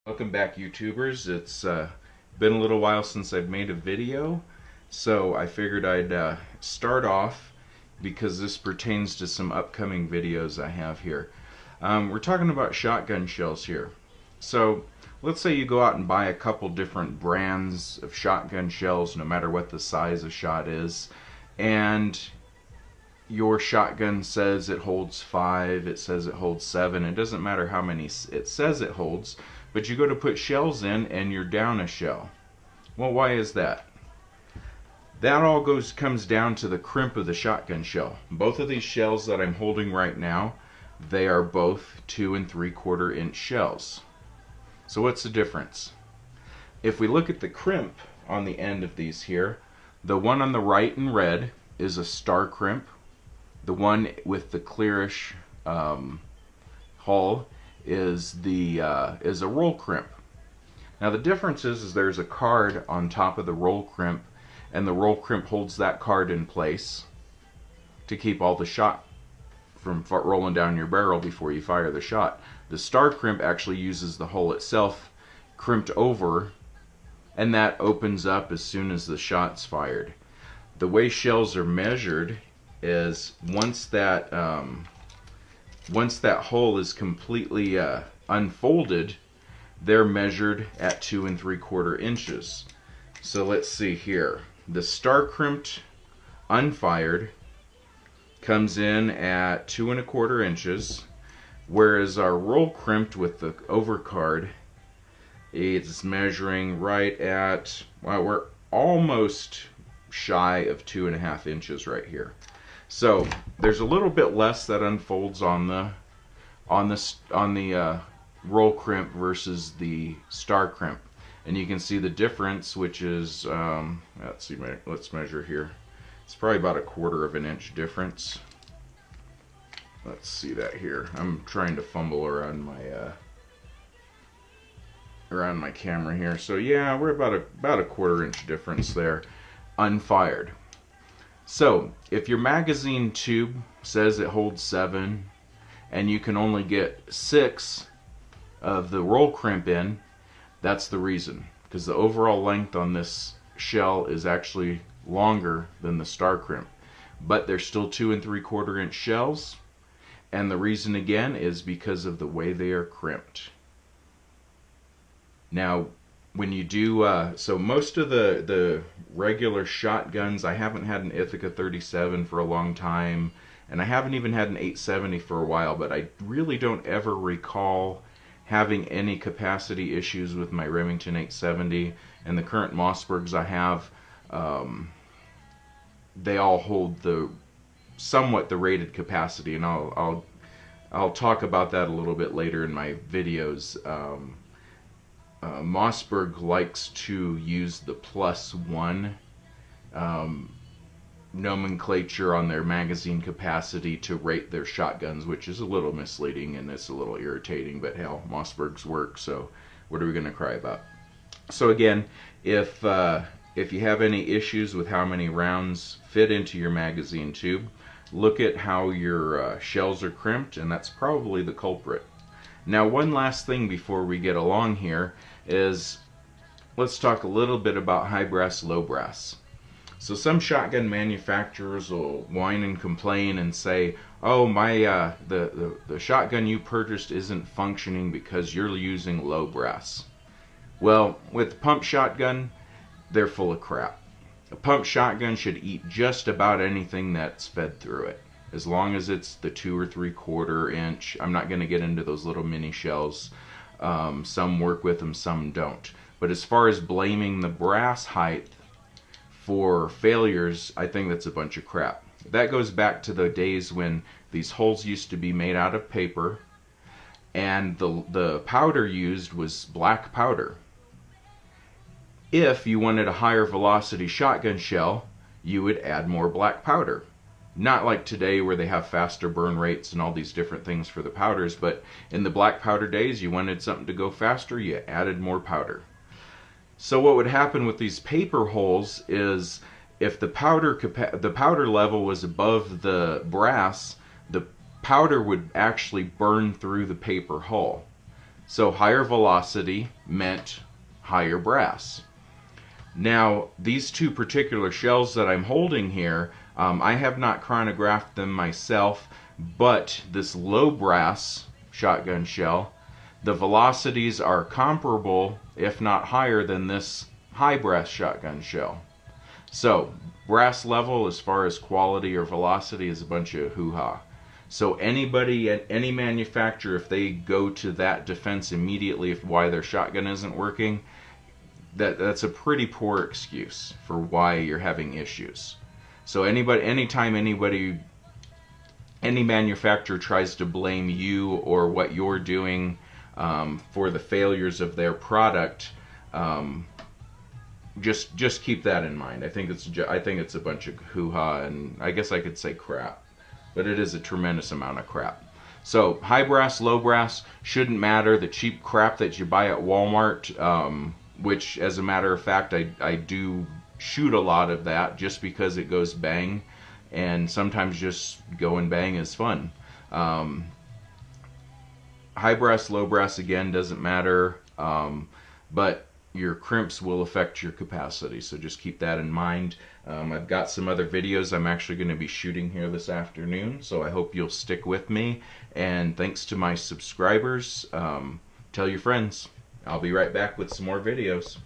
Welcome back, YouTubers. It's been a little while since I've made a video, so I figured I'd start off because this pertains to some upcoming videos I have here. We're talking about shotgun shells here. So let's say you go out and buy a couple different brands of shotgun shells, no matter what the size of shot is, and your shotgun says it holds 5, it says it holds 7, it doesn't matter how many it says it holds, but you go to put shells in and you're down a shell. Well, why is that? That all comes down to the crimp of the shotgun shell. Both of these shells that I'm holding right now, they are both 2 3/4 inch shells. So what's the difference? If we look at the crimp on the end of these here, the one on the right in red is a star crimp. The one with the clearish hull is a roll crimp. Now the difference is there's a card on top of the roll crimp, and the roll crimp holds that card in place to keep all the shot from rolling down your barrel before you fire the shot. The star crimp actually uses the hull itself crimped over, and that opens up as soon as the shot's fired. The way shells are measured is once that hull is completely unfolded, they're measured at 2 3/4 inches. So let's see here. The star crimped unfired comes in at 2 1/4 inches, whereas our roll crimped with the overcard is measuring right at, well, we're almost shy of 2 1/2 inches right here. So there's a little bit less that unfolds on the roll crimp versus the star crimp, and you can see the difference, which is let's measure here. It's probably about 1/4 inch difference. Let's see that here. I'm trying to fumble around my camera here. So yeah, we're about a 1/4 inch difference there, unfired. So if your magazine tube says it holds 7 and you can only get 6 of the roll crimp in, that's the reason, because the overall length on this shell is actually longer than the star crimp, but they're still 2 3/4 inch shells, and the reason again is because of the way they are crimped. Now when you do, so most of the regular shotguns, I haven't had an Ithaca 37 for a long time, and I haven't even had an 870 for a while, but I really don't ever recall having any capacity issues with my Remington 870, and the current Mossbergs I have, they all hold somewhat the rated capacity, and I'll talk about that a little bit later in my videos. Mossberg likes to use the +1 nomenclature on their magazine capacity to rate their shotguns, which is a little misleading and it's a little irritating, but hell, Mossbergs work, so what are we going to cry about? So again, if you have any issues with how many rounds fit into your magazine tube, look at how your shells are crimped, and that's probably the culprit. Now, one last thing before we get along here is let's talk a little bit about high brass, low brass. So some shotgun manufacturers will whine and complain and say, "Oh, the shotgun you purchased isn't functioning because you're using low brass." Well, with pump shotgun, they're full of crap. A pump shotgun should eat just about anything that's fed through it, as long as it's the 2 3/4 inch. I'm not going to get into those little mini shells. Some work with them, some don't. But as far as blaming the brass height for failures, I think that's a bunch of crap. That goes back to the days when these holes used to be made out of paper, and the powder used was black powder. If you wanted a higher velocity shotgun shell, you would add more black powder. Not like today where they have faster burn rates and all these different things for the powders, but in the black powder days, you wanted something to go faster, you added more powder. So what would happen with these paper holes is if the powder level was above the brass, the powder would actually burn through the paper hull. So higher velocity meant higher brass. Now, these two particular shells that I'm holding here, I have not chronographed them myself, but this low brass shotgun shell, the velocities are comparable, if not higher, than this high brass shotgun shell. So, brass level as far as quality or velocity is a bunch of hoo-ha. So anybody, any manufacturer, if they go to that defense immediately of why their shotgun isn't working, that's a pretty poor excuse for why you're having issues. So anytime any manufacturer tries to blame you or what you're doing for the failures of their product, just keep that in mind. I think it's a bunch of hoo-ha, and I guess I could say crap, but it is a tremendous amount of crap. So high brass, low brass shouldn't matter. The cheap crap that you buy at Walmart, which as a matter of fact I do shoot a lot of that just because it goes bang, and sometimes just going bang is fun. High brass, low brass, again, doesn't matter, but your crimps will affect your capacity, so just keep that in mind. I've got some other videos I'm actually going to be shooting here this afternoon, so I hope you'll stick with me, and thanks to my subscribers. Tell your friends. I'll be right back with some more videos.